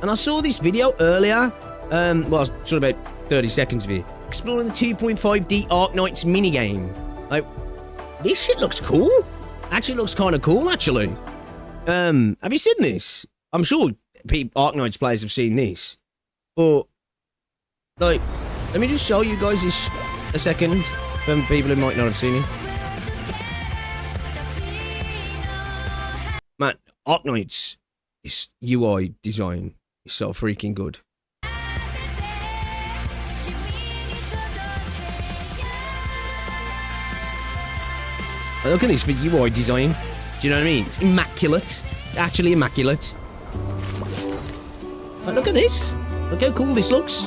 And I saw this video earlier, well, sort of about 30 seconds of it, exploring the 2.5D Arknights minigame. Like, this shit looks cool. Actually looks kind of cool, actually. Have you seen this? I'm sure Arknights players have seen this. But, like, let me just show you guys this a second, for people who might not have seen it. Man, Arknights, this UI design is so freaking good. Look at this for UI design. Do you know what I mean? It's immaculate. It's actually immaculate. But look at this. Look how cool this looks.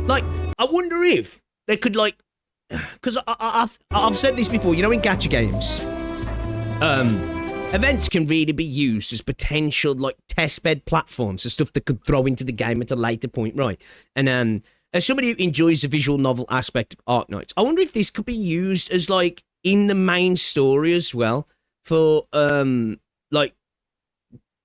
Like, I wonder if they could, like... Because I've said this before, you know, in Gacha games, events can really be used as potential, like, testbed platforms for stuff that could throw into the game at a later point, right? And, as somebody who enjoys the visual novel aspect of Arknights, I wonder if this could be used as, like, in the main story as well, for, like,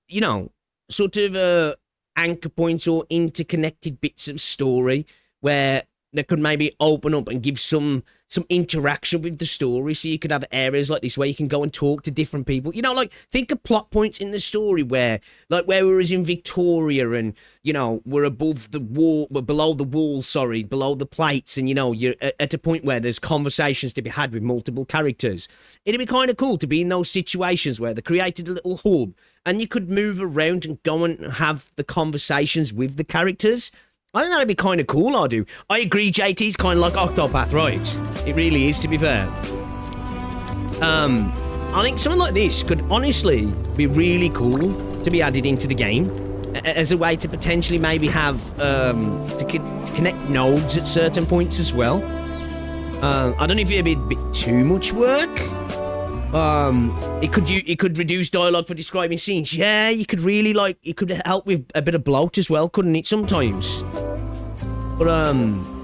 you know, sort of, anchor points or interconnected bits of story where they could maybe open up and give some interaction with the story, so you could have areas like this where you can go and talk to different people. You know, like, think of plot points in the story where we was in Victoria and, you know, we're above the wall, we're below the wall, sorry, below the plates, and, you know, you're at a point where there's conversations to be had with multiple characters. It'd be kind of cool to be in those situations where they created a little hub and you could move around and go and have the conversations with the characters. I think that'd be kind of cool, I do. I agree, JT's kind of like Octopath, right? It really is, to be fair. I think something like this could honestly be really cool to be added into the game as a way to potentially maybe have, to connect nodes at certain points as well. I don't know if it'd be a bit too much work. It could reduce dialogue for describing scenes. Yeah, you could really, like, it could help with a bit of bloat as well, couldn't it, sometimes? But,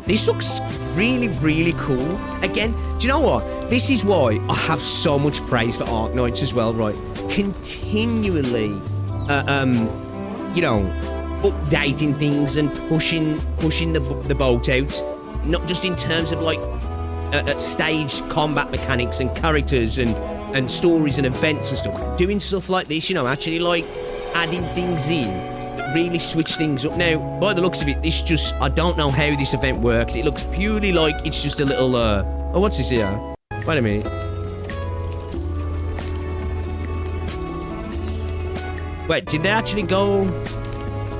this looks really, really cool. Again, do you know what? This is why I have so much praise for Arknights as well, right? Continually, you know, updating things and pushing the boat out. Not just in terms of, like, stage combat mechanics and characters and stories and events and stuff. Doing stuff like this, you know, actually, like, adding things in that really switch things up. Now, by the looks of it, this just, I don't know how this event works. It looks purely like it's just a little, oh, what's this here? Wait a minute. Wait, did they actually go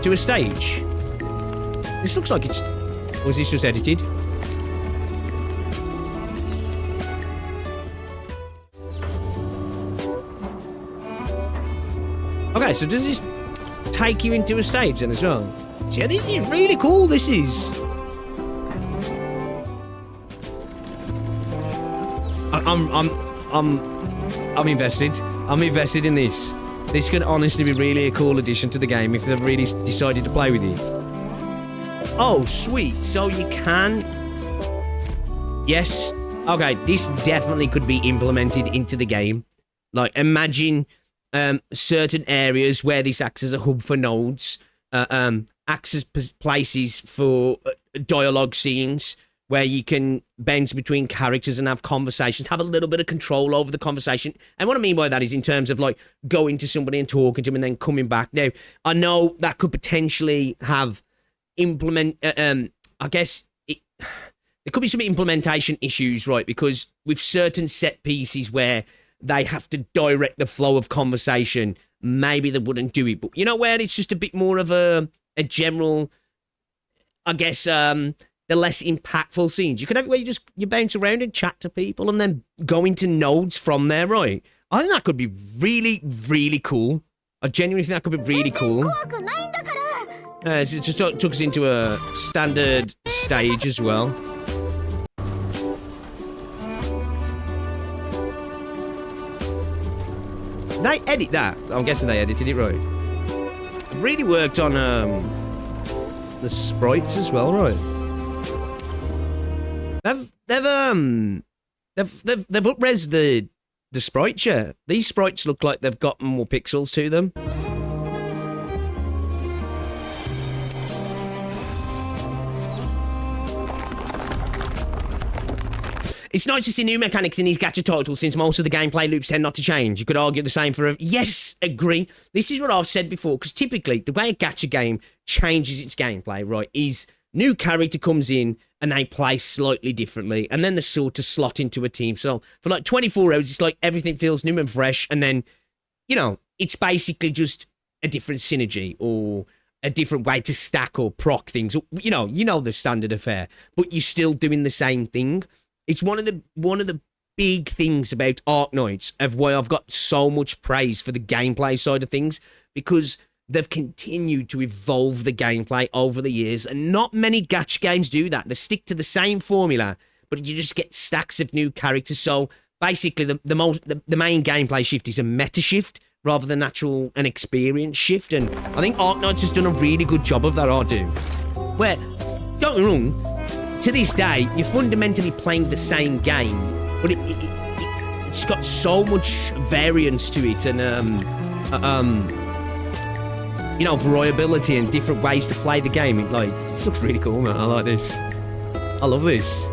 to a stage? This looks like it's, or was this just edited? Okay, so does this take you into a stage then as well? Yeah, this is really cool, this is. I'm invested. I'm invested in this. This could honestly be really a cool addition to the game if they've really decided to play with it. Oh, sweet. So you can... Yes. Okay, this definitely could be implemented into the game. Like, imagine... certain areas where this acts as a hub for nodes, acts as places for dialogue scenes where you can bounce between characters and have conversations, have a little bit of control over the conversation. And what I mean by that is in terms of, like, going to somebody and talking to them and then coming back. Now, I know that could potentially have I guess there could be some implementation issues, right? Because with certain set pieces where they have to direct the flow of conversation, maybe they wouldn't do it. But you know where it's just a bit more of a general, I guess, the less impactful scenes. You could have it where you bounce around and chat to people and then go into nodes from there, right? I think that could be really, really cool. I genuinely think that could be really cool. It just took us into a standard stage as well. They edit that? I'm guessing they edited it right. Really worked on the sprites as well, right? They've up-res the the sprites, yeah. These sprites look like they've got more pixels to them. It's nice to see new mechanics in these gacha titles since most of the gameplay loops tend not to change. You could argue the same for a... Yes, agree. This is what I've said before, because typically the way a gacha game changes its gameplay, right, is new character comes in and they play slightly differently, and then they sort of slot into a team. So for like 24 hours, it's like everything feels new and fresh, and then, you know, it's basically just a different synergy or a different way to stack or proc things. You know the standard affair, but you're still doing the same thing. It's one of the big things about Arknights, of why I've got so much praise for the gameplay side of things, because they've continued to evolve the gameplay over the years, and not many gacha games do that. They stick to the same formula, but you just get stacks of new characters. So basically, the main gameplay shift is a meta shift rather than an experience shift, and I think Arknights has done a really good job of that. I do. Where, don't get me wrong, to this day, you're fundamentally playing the same game, but it's got so much variance to it, and you know, variability and different ways to play the game. This looks really cool, man. I like this. I love this.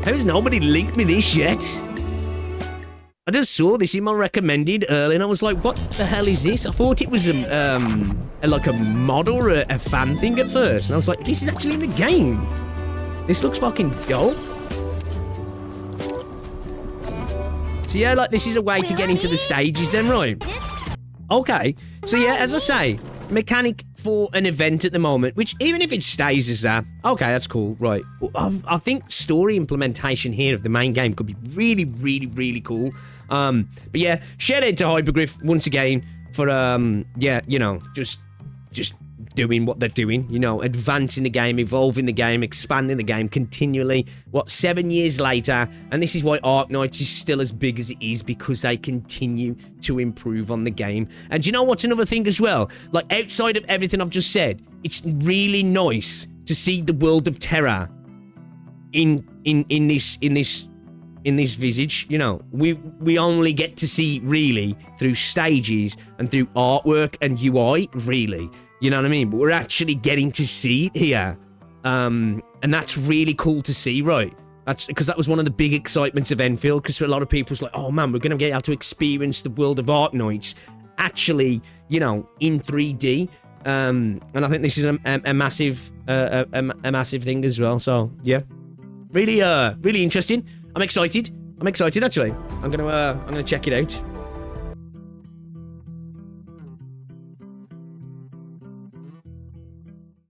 How has nobody linked me this yet? I just saw this in my recommended earlier, and I was like, what the hell is this? I thought it was like a mod or a fan thing at first, and I was like, this is actually in the game. This looks fucking dope. So yeah, like, this is a way to get into the stages then, right? Okay, so yeah, as I say, mechanic for an event at the moment, which even if it stays as that, okay, that's cool, right? I think story implementation here of the main game could be really, really, really cool. But yeah, shout out to Hypergryph once again for, yeah, you know, just doing what they're doing, you know, advancing the game, evolving the game, expanding the game continually. 7 years later, and this is why Arknights is still as big as it is, because they continue to improve on the game. And you know what's another thing as well? Like, outside of everything I've just said, it's really nice to see the world of Terra in this visage. You know, we only get to see really through stages and through artwork and UI, really. You know what I mean? But we're actually getting to see it here. And that's really cool to see, right? That's because that was one of the big excitements of Enfield, because for a lot of people, it's like, oh man, we're going to get able to experience the world of Arknights actually, you know, in 3D. And I think this is a massive thing as well. So yeah, really interesting. I'm excited actually. I'm gonna check it out.